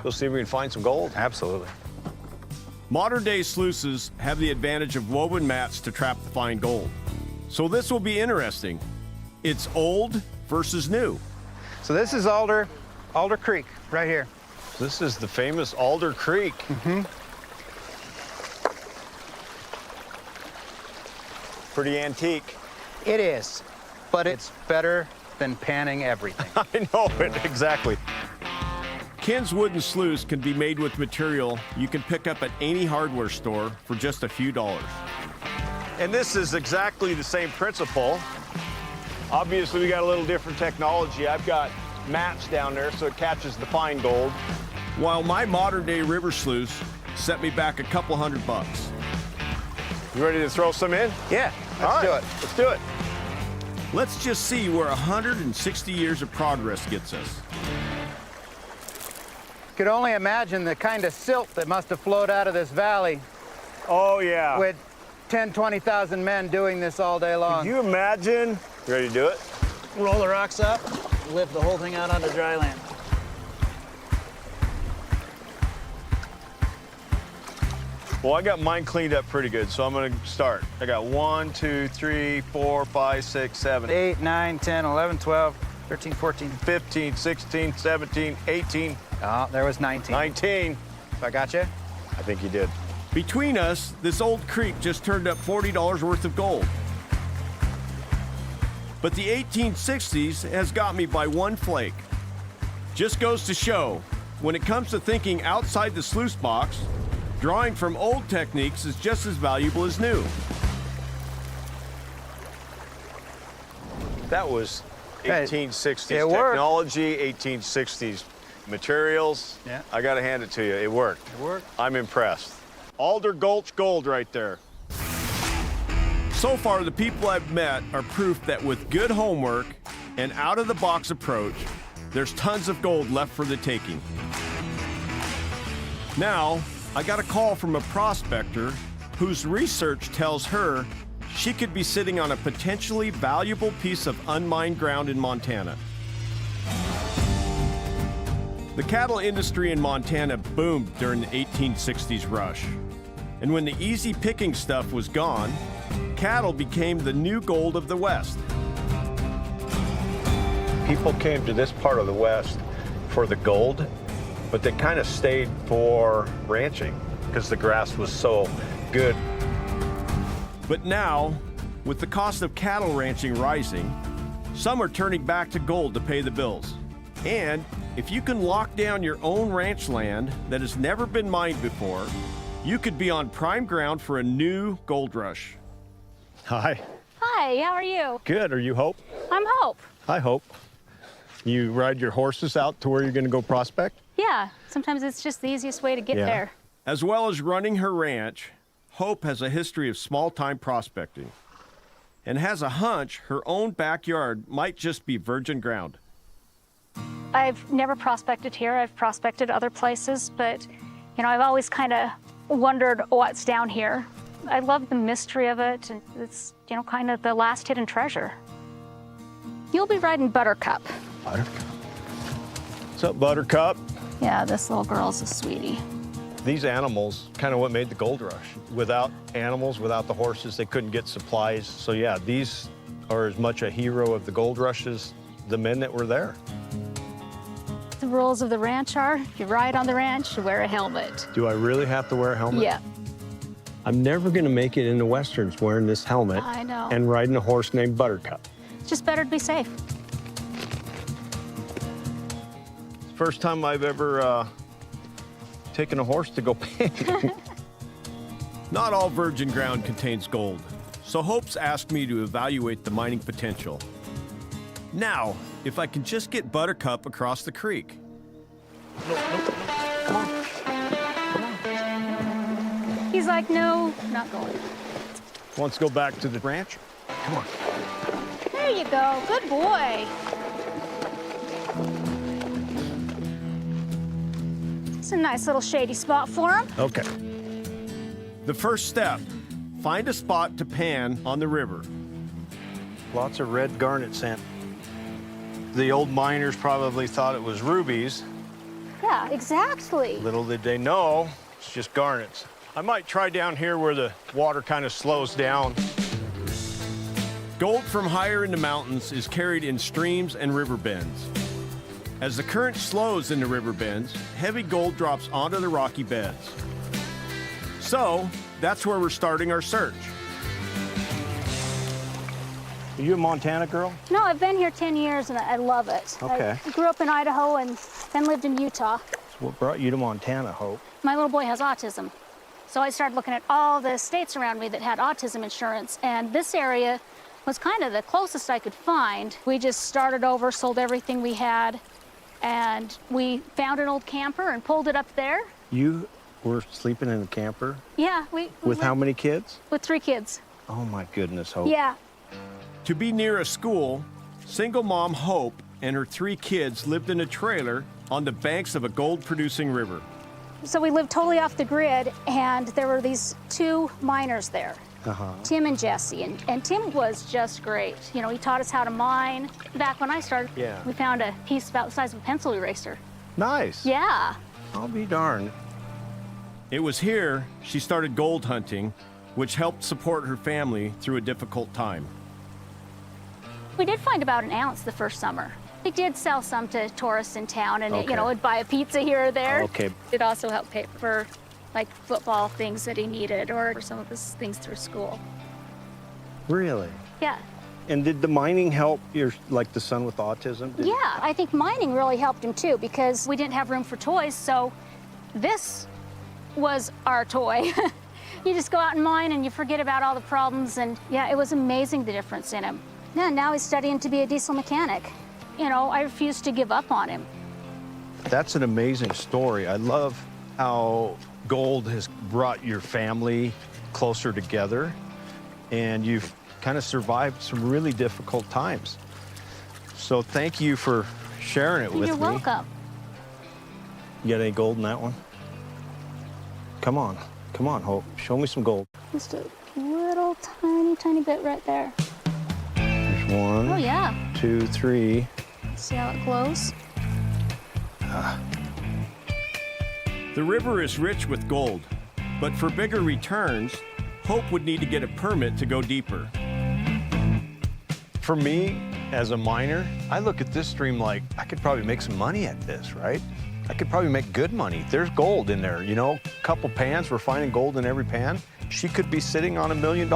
Go see if we can find some gold. Absolutely. Modern-day sluices have the advantage of woven mats to trap the fine gold. So this will be interesting. It's old versus new. So this is Alder Creek right here. This is the famous Alder Creek. Pretty antique. It is, but it's better than panning everything. I know it, exactly. Ken's wooden sluice can be made with material you can pick up at any hardware store for just a few dollars. And this is exactly the same principle. Obviously, we got a little different technology. I've got mats down there so it catches the fine gold. While my modern-day river sluice set me back a couple $100. You ready to throw some in? Yeah, All let's right, do it. Let's do it. Let's just see where 160 years of progress gets us. Could only imagine the kind of silt that must have flowed out of this valley Oh, yeah. with 10, 20,000 men doing this all day long. Can you imagine? You ready to do it? Roll the rocks up, lift the whole thing out onto dry land. Well, I got mine cleaned up pretty good, so I'm gonna start. I got 1, 2, 3, 4, 5, 6, 7, 8, 9, 10, 11, 12, 13, 14. 15, 16, 17, 18, Oh, there was 19. 19. So I got you? I think you did. Between us, this old creek just turned up $40 worth of gold. But the 1860s has got me by one flake. Just goes to show, when it comes to thinking outside the sluice box, drawing from old techniques is just as valuable as new. That was 1860s It worked. technology, 1860s materials. Yeah. I gotta hand it to you. It worked. It worked. I'm impressed. Alder Gulch gold right there. So far, the people I've met are proof that with good homework and out-of-the-box approach, there's tons of gold left for the taking. Now, I got a call from a prospector whose research tells her she could be sitting on a potentially valuable piece of unmined ground in Montana. The cattle industry in Montana boomed during the 1860s rush. And when the easy picking stuff was gone, cattle became the new gold of the West. People came to this part of the West for the gold, but they kind of stayed for ranching because the grass was so good. But now, with the cost of cattle ranching rising, some are turning back to gold to pay the bills. And if you can lock down your own ranch land that has never been mined before, you could be on prime ground for a new gold rush. Hi. Hi, how are you? Good. Are you Hope? I'm Hope. Hi, Hope. You ride your horses out to where you're going to go prospect? Yeah, sometimes it's just the easiest way to get Yeah. there. As well as running her ranch, Hope has a history of small-time prospecting and has a hunch her own backyard might just be virgin ground. I've never prospected here. I've prospected other places, but you know, I've always kind of wondered what's down here. I love the mystery of it, and it's, you know, kind of the last hidden treasure. You'll be riding Buttercup. Buttercup. What's up, Buttercup? Yeah, this little girl's a sweetie. These animals, kind of what made the gold rush. Without animals, without the horses, they couldn't get supplies. So yeah, these are as much a hero of the gold rush as the men that were there. The rules of the ranch are, you ride on the ranch, you wear a helmet. Do I really have to wear a helmet? Yeah, I'm never going to make it in the Westerns wearing this helmet I know. and riding a horse named Buttercup. It's just better to be safe. First time I've ever taken a horse to go painting. Not all virgin ground contains gold, so Hope's asked me to evaluate the mining potential. Now, if I can just get Buttercup across the creek. He's like, no, not going. Wants to go back to the ranch? Come on. There you go, good boy. It's a nice little shady spot for him. Okay. The first step, find a spot to pan on the river. Lots of red garnet sand. The old miners probably thought it was rubies, Yeah, exactly. Little did they know, it's just garnets. I might try down here where the water kind of slows down. Gold from higher in the mountains is carried in streams and river bends. As the current slows in the river bends, heavy gold drops onto the rocky beds. So, that's where we're starting our search. Are you a Montana girl? No, I've been here 10 years and I love it. Okay. I grew up in Idaho and then lived in Utah. What brought you to Montana, Hope? My little boy has autism. So I started looking at all the states around me that had autism insurance, and this area was kind of the closest I could find. We just started over, sold everything we had, and we found an old camper and pulled it up there. You were sleeping in a camper? Yeah, With how many kids? With 3 kids. Oh my goodness, Hope. Yeah. To be near a school, single mom Hope and her 3 kids lived in a trailer on the banks of a gold-producing river. So we lived totally off the grid, and there were these 2 miners there. Tim and Jesse, and Tim was just great. You know, he taught us how to mine. Back when I started, we found a piece about the size of a pencil eraser. Nice. Yeah. I'll be darned. It was here she started gold hunting, which helped support her family through a difficult time. We did find about an ounce the first summer. We did sell some to tourists in town, and Okay. you know, would buy a pizza here or there. Okay. It also helped pay for like football things that he needed, or some of his things through school. Really? Yeah. And did the mining help your, like the son with autism? Did- Yeah, I think mining really helped him too, because we didn't have room for toys, so this was our toy. You just go out and mine and you forget about all the problems, and yeah, it was amazing the difference in him. Yeah, now he's studying to be a diesel mechanic. You know, I refuse to give up on him. That's an amazing story. I love how gold has brought your family closer together, and you've kind of survived some really difficult times. So thank you for sharing it with You're me. welcome. You got any gold in that one? Come on, Hope. Show me some gold. Just a little tiny bit right there. There's 1, Oh yeah. 2, 3. See how it glows? The river is rich with gold, but for bigger returns, Hope would need to get a permit to go deeper. For me, as a miner, I look at this stream like I could probably make some money at this, right? I could probably make good money. There's gold in there, you know, a couple pans, we're finding gold in every pan. She could be sitting on $1 million.